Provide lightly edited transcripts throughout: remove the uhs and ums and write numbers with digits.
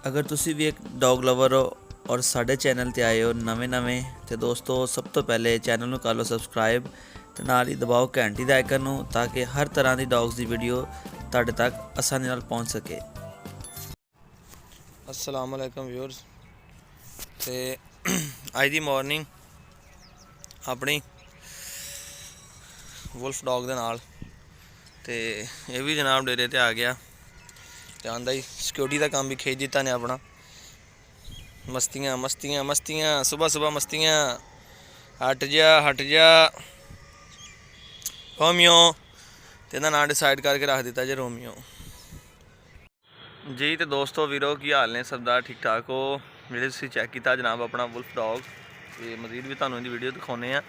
अगर तुसी भी एक डॉग लवर हो और साढ़े चैनल ते आए हो नਵੇਂ तो दोस्तों सब तो पहले चैनल ਨੂੰ ਕਰ ਲਓ ਸਬਸਕ੍ਰਾਈਬ ਤੇ ਨਾਲ ਹੀ ਦਬਾਓ ਘੰਟੀ ਦਾ ਆਈਕਨ ਨੂੰ ਤਾਂ ਕਿ ਹਰ ਤਰ੍ਹਾਂ ਦੀ ਡੌਗਸ ਦੀ ਵੀਡੀਓ ਤੁਹਾਡੇ ਤੱਕ ਆਸਾਨੀ ਨਾਲ ਪਹੁੰਚ ਸਕੇ। अस्सलाम वालेकुम व्यूअर्स। तो अज दी मॉर्निंग अपनी वुल्फ डॉग दे नाल ते ये भी जनाब डेरे ते आ गया ते आंदा ही सिक्योरिटी का काम भी खिच दिता ने अपना। मस्तियाँ मस्तियाँ मस्तियाँ सुबह सुबह मस्तियाँ। हट जा रोमियो ते ना डिसाइड करके रख दिता जे रोमियो जी। तो दोस्तों वीरो की हाल ने सरदार ठीक ठाक हो ਜਿਹੜੇ ਤੁਸੀਂ ਚੈੱਕ ਕੀਤਾ ਜਨਾਬ ਆਪਣਾ ਵੁਲਫ ਡੌਗ ਤੇ ਮਜ਼ੀਦ ਵੀ ਤੁਹਾਨੂੰ ਇਹਦੀ ਵੀਡੀਓ ਦਿਖਾਉਂਦੇ ਆ।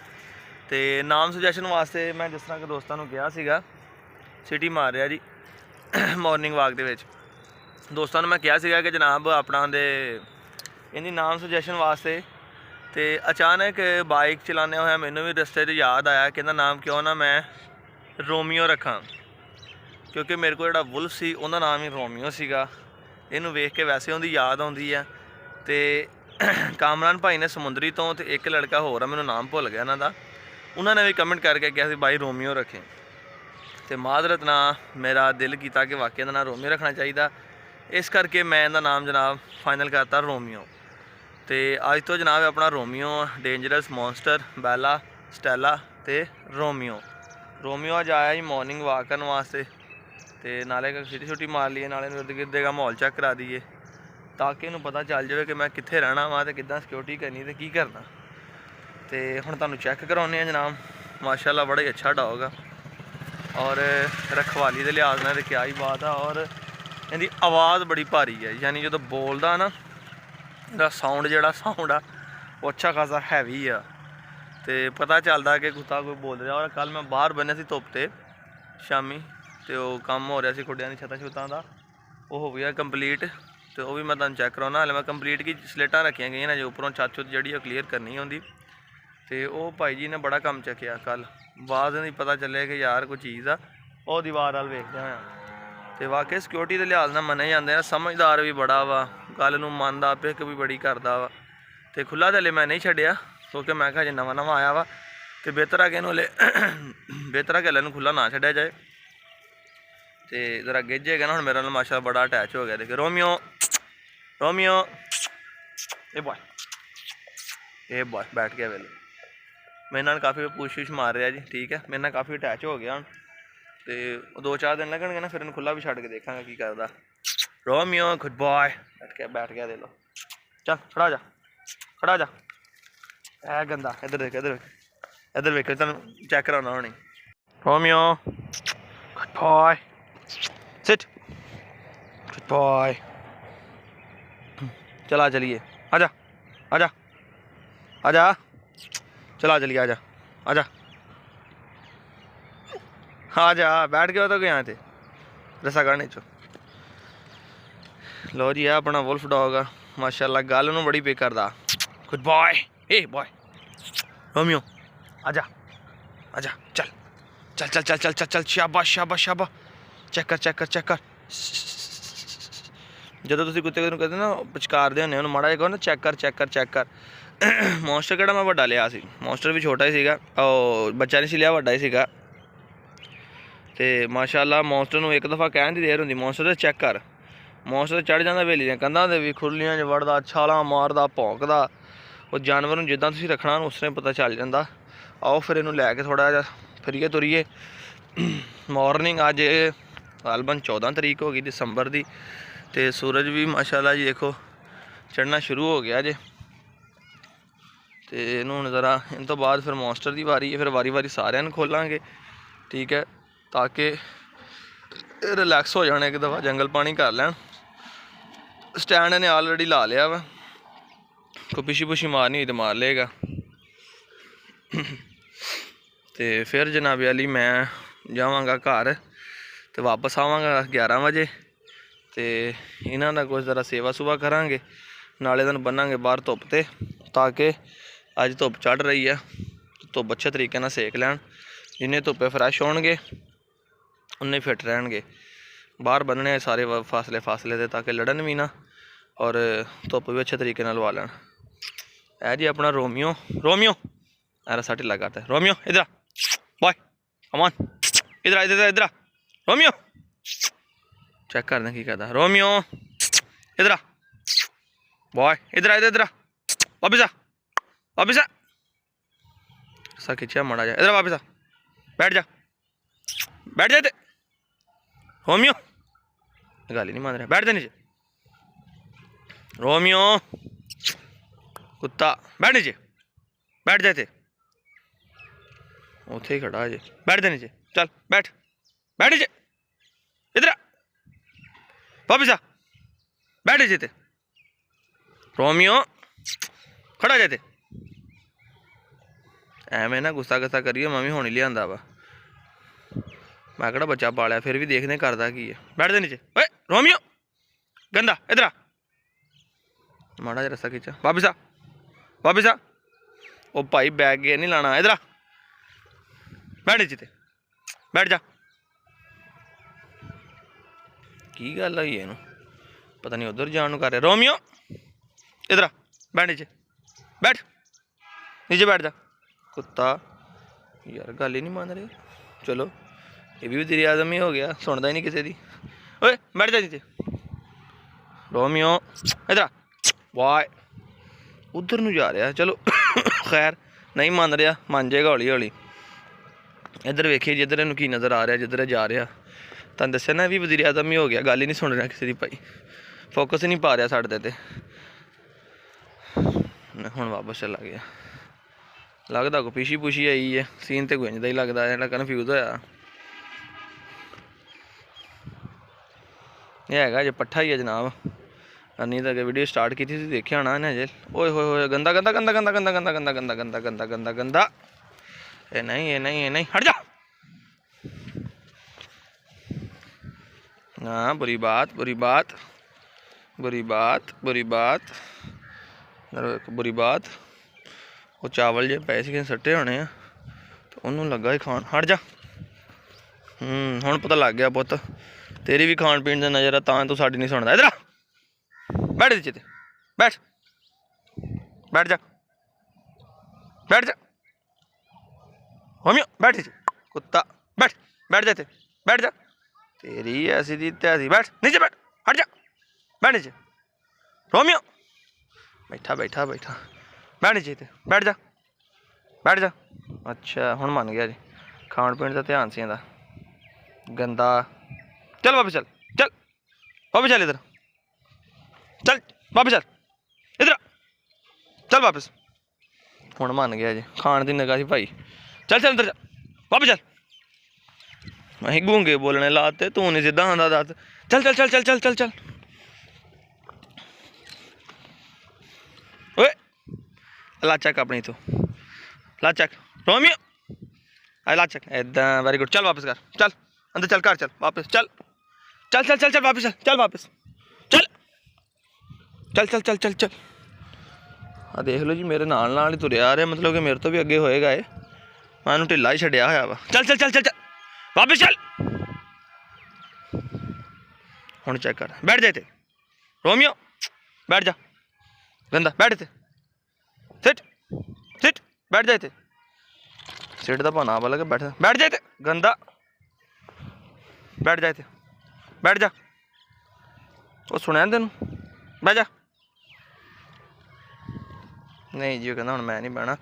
ਤੇ ਨਾਮ ਸੁਜੈਸ਼ਨ ਵਾਸਤੇ ਮੈਂ ਜਿਸ ਤਰ੍ਹਾਂ ਕਿ ਦੋਸਤਾਂ ਨੂੰ ਕਿਹਾ ਸੀਗਾ ਸਿਟੀ ਮਾਰ ਰਿਹਾ ਜੀ ਮਾਰਨਿੰਗ ਵਾਕ ਦੇ ਵਿੱਚ। ਦੋਸਤਾਂ ਨੂੰ ਮੈਂ ਕਿਹਾ ਸੀਗਾ ਕਿ ਜਨਾਬ ਆਪਣਾ ਦੇ ਇਹਦੀ ਨਾਮ ਸੁਜੈਸ਼ਨ ਵਾਸਤੇ ਤੇ ਅਚਾਨਕ ਬਾਈਕ ਚਲਾਉਂਦੇ ਹੋਇਆ ਮੈਨੂੰ ਵੀ ਰਸਤੇ 'ਚ ਯਾਦ ਆਇਆ ਕਿ ਇਹਦਾ ਨਾਮ ਕਿਉਂ ਨਾ ਮੈਂ ਰੋਮੀਓ ਰੱਖਾਂ, ਕਿਉਂਕਿ ਮੇਰੇ ਕੋਲ ਜਿਹੜਾ ਵੁਲਫ ਸੀ ਉਹਦਾ ਨਾਮ ਹੀ ਰੋਮੀਓ ਸੀਗਾ। ਇਹਨੂੰ ਵੇਖ ਕੇ ਵੈਸੇ ਉਹਦੀ ਯਾਦ ਆਉਂਦੀ ਆ। ਤੇ ਕਾਮਰਾਨ ਭਾਈ ਨੇ ਸਮੁੰਦਰੀ ਤੋਂ ਤੇ ਇੱਕ ਲੜਕਾ ਹੋਰ ਆ ਮੈਨੂੰ ਨਾਮ ਭੁੱਲ ਗਿਆ ਇਹਨਾਂ ਦਾ, ਉਹਨਾਂ ਨੇ ਵੀ ਕਮੈਂਟ ਕਰਕੇ ਕਿਹਾ ਸੀ ਬਾਈ ਰੋਮੀਓ ਰੱਖੇ। ਤੇ ਮਾਜ਼ਰਤ ਨਾਲ ਮੇਰਾ ਦਿਲ ਕੀਤਾ ਕਿ ਵਾਕਿਆ ਦਾ ਨਾਮ ਰੋਮੀਓ ਰੱਖਣਾ ਚਾਹੀਦਾ, ਇਸ ਕਰਕੇ ਮੈਂ ਇਹਦਾ ਨਾਮ ਜਨਾਬ ਫਾਈਨਲ ਕਰਤਾ ਰੋਮੀਓ। ਤੇ ਅੱਜ ਤੋਂ ਜਨਾਬ ਆਪਣਾ ਰੋਮੀਓ, ਡੇਂਜਰਸ, ਮੌਨਸਟਰ, ਬੈਲਾ, ਸਟੈਲਾ ਤੇ ਰੋਮੀਓ। ਰੋਮੀਓ ਅੱਜ ਆਇਆ ਜੀ ਮੋਰਨਿੰਗ ਵਾਕ ਕਰਨ ਵਾਸਤੇ ਤੇ ਨਾਲੇ ਸਿਟੀ ਛੁੱਟੀ ਮਾਰ ਲਈਏ, ਨਾਲੇ ਇਰਦ ਗਿਰਦ ਦਾ ਮਾਹੌਲ ਚੈੱਕ ਕਰਾ ਦਈਏ ਤਾਂ ਕਿ ਇਹਨੂੰ ਪਤਾ ਚੱਲ ਜਾਵੇ ਕਿ ਮੈਂ ਕਿੱਥੇ ਰਹਿਣਾ ਵਾ ਤੇ ਕਿੱਦਾਂ ਸਿਕਿਉਰਿਟੀ ਕਰਨੀ ਤੇ ਕੀ ਕਰਨਾ। ਤੇ ਹੁਣ ਤੁਹਾਨੂੰ ਚੈੱਕ ਕਰਾਉਂਦੇ ਆ ਜਨਾਬ। ਮਾਸ਼ਾਅੱਲਾ ਬੜਾ ਹੀ ਅੱਛਾ ਡੌਗ ਆ ਔਰ ਰਖਵਾਲੀ ਦੇ ਲਿਹਾਜ਼ ਨਾਲ ਕਿਆ ਹੀ ਬਾਤ ਆ। ਔਰ ਇਹਦੀ ਆਵਾਜ਼ ਬੜੀ ਭਾਰੀ ਹੈ, ਯਾਨੀ ਜਦੋਂ ਬੋਲਦਾ ਨਾ ਇਹਦਾ ਜਿਹੜਾ ਸਾਊਂਡ ਆ ਉਹ ਅੱਛਾ ਖਾਸਾ ਹੈਵੀ ਆ ਤੇ ਪਤਾ ਚੱਲਦਾ ਕਿ ਕੁੱਤਾ ਕੋਈ ਬੋਲ ਰਿਹਾ। ਔਰ ਕੱਲ ਮੈਂ ਬਾਹਰ ਬੰਨਿਆ ਸੀ ਧੁੱਪ ਤੇ ਸ਼ਾਮੀ ਤੇ ਉਹ ਕੰਮ ਹੋ ਰਿਹਾ ਸੀ ਖੁੱਡਿਆਂ ਦੀ ਛੱਤਾਂ ਦਾ, ਉਹ ਹੋ ਗਿਆ ਕੰਪਲੀਟ ਤੇ ਉਹ ਵੀ ਮੈਂ ਤੁਹਾਨੂੰ ਚੈੱਕ ਕਰਾਉਣਾ। ਹਾਲੇ ਮੈਂ ਕੰਪਲੀਟ ਕੀ ਸਲੇਟਾਂ ਰੱਖੀਆਂ ਗਈਆਂ ਨੇ ਜੋ ਉੱਪਰੋਂ ਛੱਤ ਜਿਹੜੀ ਉਹ ਕਲੀਅਰ ਕਰਨੀ ਹੁੰਦੀ। ਤੇ ਉਹ ਭਾਈ ਜੀ ਨੇ ਬੜਾ ਕੰਮ ਚੱਕਿਆ ਕੱਲ, ਆਵਾਜ਼ ਨਹੀਂ ਪਤਾ ਚੱਲਿਆ ਕਿ ਯਾਰ ਕੋਈ ਚੀਜ਼ ਆ ਉਹ ਦੀਵਾਰ ਵੱਲ ਵੇਖਦੇ ਹੋਇਆ। ਤੇ ਵਾਕਈ ਸਿਕਿਉਰਿਟੀ ਦੇ ਲਿਹਾਜ਼ ਨਾਲ ਮੰਨੇ ਜਾਂਦੇ ਆ, ਸਮਝਦਾਰ ਵੀ ਬੜਾ ਵਾ, ਗੱਲ ਨੂੰ ਮੰਨਦਾ, ਪਿਕ ਵੀ ਬੜੀ ਕਰਦਾ ਵਾ। ਤੇ ਖੁੱਲ੍ਹਾ ਤਾਂ ਹਲੇ ਮੈਂ ਨਹੀਂ ਛੱਡਿਆ ਕਿਉਂਕਿ ਮੈਂ ਕਿਹਾ ਜੇ ਨਵਾਂ ਆਇਆ ਵਾ ਤੇ ਬਿਹਤਰ ਆ ਕਿ ਇਹਨੂੰ ਹਲੇ ਬਿਹਤਰ ਆ ਕਿ ਹਲੇ ਇਹਨੂੰ ਖੁੱਲ੍ਹਾ ਨਾ ਛੱਡਿਆ ਜਾਏ ਤੇ ਜ਼ਰਾ ਗਿੱਝੇਗਾ ਨਾ। ਹੁਣ ਮੇਰਾ ਨਾਲ ਮਾਸ਼ਾ ਬੜਾ ਅਟੈਚ ਹੋ ਗਿਆ। ਦੇਖੋ ਰੋਮੀਓ रोमियो ए बॉय बैठ गया वेले मेरे नाल काफ़ी पूछ मार रहा जी। ठीक है मेरे नाल काफ़ी अटैच हो गया हूँ तो 2-4 दिन लगेंगे ना, फिर इन्हें खुला भी छड़ के देखा की करता। रोमियो गुड बॉय बैठ गया दे लो। चल खड़ा जा है गंदा। इधर देख तेन चेक कराना होनी। Romeo good boy seat good boy. चला चलिए आजा आजा आजा चला चलिए आजा आजा आजा बैठ गया तो गया थे रसा गाने चो। लो जी है अपना वुल्फ डॉग आ माशाल्लाह, गल नूं बड़ी पे करदा। Good boy a boy Romeo आजा आजा चल चल चल चल चल चल चल शाबाश शाबाश शाबाश। चेक कर ਜਦੋਂ ਤੁਸੀਂ ਕੁੱਤੇ ਨੂੰ ਕਹਿੰਦੇ ਨਾ ਪਚਕਾਰਦੇ ਹੁੰਦੇ ਉਹਨੂੰ ਮਾੜਾ ਜਿਹਾ ਕਹੋ ਨਾ ਚੈੱਕ ਕਰ। ਮੌਨਸਟਰ ਕਿਹੜਾ ਮੈਂ ਵੱਡਾ ਲਿਆ ਸੀ, ਮੌਨਸਟਰ ਵੀ ਛੋਟਾ ਹੀ ਸੀਗਾ, ਉਹ ਬੱਚਾ ਨਹੀਂ ਸੀ ਲਿਆ, ਵੱਡਾ ਹੀ ਸੀਗਾ। ਤੇ ਮਾਸ਼ਾਅੱਲਾ ਮੌਨਸਟਰ ਨੂੰ ਇੱਕ ਦਫਾ ਕਹਿਣ ਦੀ ਦੇਰ ਹੁੰਦੀ, ਮੌਨਸਟਰ ਚੈੱਕ ਕਰ। ਮੌਨਸਟਰ ਚੜ੍ਹ ਜਾਂਦਾ ਹਵੇਲੀ ਦੀਆਂ ਕੰਧਾਂ ਦੇ ਵੀ, ਖੁਰਲੀਆਂ 'ਚ ਵੜਦਾ, ਛਾਲਾਂ ਮਾਰਦਾ, ਭੌਂਕਦਾ। ਉਹ ਜਾਨਵਰ ਨੂੰ ਜਿੱਦਾਂ ਤੁਸੀਂ ਰੱਖਣਾ ਉਹਨੂੰ ਉਸ ਤਰ੍ਹਾਂ ਪਤਾ ਚੱਲ ਜਾਂਦਾ। ਆਓ ਫਿਰ ਇਹਨੂੰ ਲੈ ਕੇ ਥੋੜ੍ਹਾ ਜਿਹਾ ਫਿਰੀਏ ਤੁਰੀਏ। ਮਾਰਨਿੰਗ ਅੱਜ ਗਾਲਬਨ 14 ਤਰੀਕ ਹੋ ਗਈ ਦਸੰਬਰ ਦੀ ਤੇ ਸੂਰਜ ਵੀ ਮਾਸ਼ਾਅੱਲਾ ਜੀ ਦੇਖੋ ਚੜ੍ਹਨਾ ਸ਼ੁਰੂ ਹੋ ਗਿਆ ਜੇ। ਤੇ ਇਹਨੂੰ ਹੁਣ ਜ਼ਰਾ ਇਹਨਾਂ ਤੋਂ ਬਾਅਦ ਫਿਰ ਮੌਨਸਟਰ ਦੀ ਵਾਰੀ ਹੈ, ਫਿਰ ਵਾਰੀ ਸਾਰਿਆਂ ਨੂੰ ਖੋਲਾਂਗੇ। ਠੀਕ ਹੈ ਤਾਂ ਕਿ ਰਿਲੈਕਸ ਹੋ ਜਾਣ, ਇੱਕ ਦਫਾ ਜੰਗਲ ਪਾਣੀ ਕਰ ਲੈਣ। ਸਟੈਂਡ ਇਹਨੇ ਆਲਰੇਡੀ ਲਾ ਲਿਆ ਵਾ, ਕੋਈ ਪਿੱਛੀ ਮਾਰਨੀ ਹੋਈ ਤਾਂ ਮਾਰ ਲਏਗਾ। ਤੇ ਫਿਰ ਜਨਾਬ ਅਲੀ ਮੈਂ ਜਾਵਾਂਗਾ ਘਰ ਤੇ ਵਾਪਸ ਆਵਾਂਗਾ 11 ਵਜੇ ਤੇ ਇਹਨਾਂ ਦਾ ਕੁਝ ਜ਼ਰਾ ਸੇਵਾ ਸੁਵਾ ਕਰਾਂਗੇ, ਨਾਲੇ ਇਹਨਾਂ ਨੂੰ ਬੰਨਾਂਗੇ ਬਾਹਰ ਧੁੱਪ ਤੇ ਤਾਂ ਕਿ ਅੱਜ ਧੁੱਪ ਚੜ੍ਹ ਰਹੀ ਆ, ਧੁੱਪ ਅੱਛੇ ਤਰੀਕੇ ਨਾਲ ਸੇਕ ਲੈਣ। ਜਿੰਨੇ ਧੁੱਪੇ ਫਰੈਸ਼ ਹੋਣਗੇ ਉਨੇ ਫਿੱਟ ਰਹਿਣਗੇ। ਬਾਹਰ ਬੰਨਣੇ ਸਾਰੇ ਫਾਸਲੇ ਤੇ ਤਾਂ ਕਿ ਲੜਨ ਵੀ ਨਾ और धुप्प भी अच्छे तरीके नाल वा लैन। है जी अपना रोमियो। रोमियो अरे सा ढिला करता है। रोमियो इधर बॉय कम ऑन इधर इधर इधर रोमियो चेक कर दें की कहता रोमियो इधर बॉय इधर इधर इधर वापिस आ वापिस आ सा खिंचा माड़ा जा इधर वापिस आ बैठ जा इधर रोमियो गल ही नहीं मान रहा बैठ जा नीचे रोमियो कुत्ता बैठ नीचे बैठ जा उथे ही खड़ा अजे बैठ जा नीचे चल बैठ नीचे इधर वापिस आ बैठ नीचे रोमियो खड़ा जाते एवें ना गुस्सा गुस्सा करिए मैं भी हुण ही लिया वा मैं कड़ा बच्चा पालिया फिर भी देखने करता की है बैठ दे नीचे ओए रोमियो गंदा इधर आ माड़ा जा रस्सा खिंचा वापिस आ ओ भाई बैग गेयर नहीं लाना इधर आ बैठ नीचे बैठ जा की गल हुई है पता नहीं उधर जान कर रहा रोमियो इधर आ बैठ नीचे बैठ जा कुत्ता यार गल ही नहीं मान रहे। चलो ये भी तेरी आदम ही हो गया सुनता ही नहीं किसी की। ओए बैठ जा नीचे रोमियो इधर आ वाह उधर नूं जा रहा चलो खैर नहीं मान रहा मान जाएगा हौली हौली। इधर वेखिए जिधर इनू की नज़र आ रहा जिधर जा रहा तुम दस्या ना भी वज़ीर आज़म ही हो गया गल ही नहीं सुन रहा किसी की भाई फोकस ही नहीं पा रहा साढ़े ते हुण वापस चला गया लगता को पिछी पुछी आई है सीन तो गुंजदा ही लगता है कन्फ्यूज होया ये है जो पट्ठा ही है जनाब नहीं तो अगर वीडियो स्टार्ट की थी देखिया होना इन्हें अजे ओए होए गंदा गंदा गंदा गंदा गंदा गंदा गंदा गंदा गंदा गंदा गंदा गंदा ये नहीं हट जा हाँ बुरी बात वो चावल जो पैसे कि सट्टे होने तो उन्होंने लगा ही खान हट जा हुण पता लग गया पुत तेरी भी खान पीन का नज़र है तां तू साडी नहीं सुनता इधर बैठ नीचे बैठ जा होमियो बैठ नीचे कुत्ता बैठ जा तेरी ऐसी दी तैसी बैठ नीचे हट जा बैठ नीचे रोमियो बैठा बैठ नीचे बैठ जा अच्छा हुण मान गया जी खान पीन का ध्यान सी इंदा गंदा चल वापस चल इधर चल वापस हुण मान गया जी खान की निगाह सी भाई चल अंदर जा वापस चल अं गूंगे बोलने लाते तू नहीं सीधा आंदा दस चल ओए ला चक अपनी तू ला चक रोमियो ला चक इदा वेरी गुड चल वापस कर चल अंदर चल घर चल वापस चल वापस चल आ देख लो जी मेरे नाल ही तुरया आ रहा मतलब कि मेरे तो भी अगे होएगा ये मैं इन्हूं ढिला ही छड्डिया होया वा चल वापस चल हुण चेक कर बैठ जा इत्थे रोमियो बैठ जा गंदा बैठ इत्थे सिट बैठ जा इत्थे सिट दा भाना वाला के बैठ जा इत्थे गंदा बैठ जा इत्थे बैठ जा वो सुनिया तेन बैठ जा नहीं जी कहना हुण मैं नहीं बहना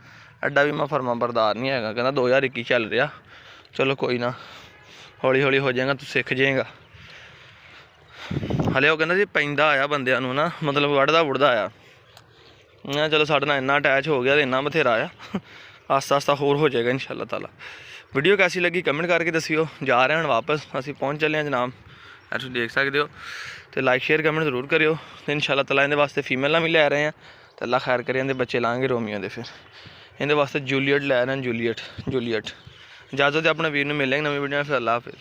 एडा भी मैं फरमा बरदार नहीं है कहना 2021 चल रहा चलो कोई ना हौली हौली हो जाएगा तू सीख जाएगा हले वो कहना जी पैंदा आया बंदियां नूं ना मतलब वढ़दा वुढ़दा आया मैं चलो साढ़े नाल इन्ना अटैच हो गया तो इन्ना बथेरा आया आस्ता आस्ता होर हो जाएगा इंशाअल्लाह ताला। वीडियो कैसी लगी कमेंट करके दसियो। जा रहे हैं वापस असीं पहुँच चले हैं जनाब तुसीं देख सकते हो तो लाइक शेयर कमेंट जरूर करियो तो इंशाअल्लाह ताला इहदे वास्ते फीमेलां भी लै रहे हैं तो अल्लाह खैर करे इहदे बच्चे लाँगे रोमियो दे फिर इहदे वास्ते जूलीएट लै रहे हैं जूलीएट इजाज़त अपने वीर नूं मिलेंगे नवीं वीडियो फिर अल्लाह हाफिज़।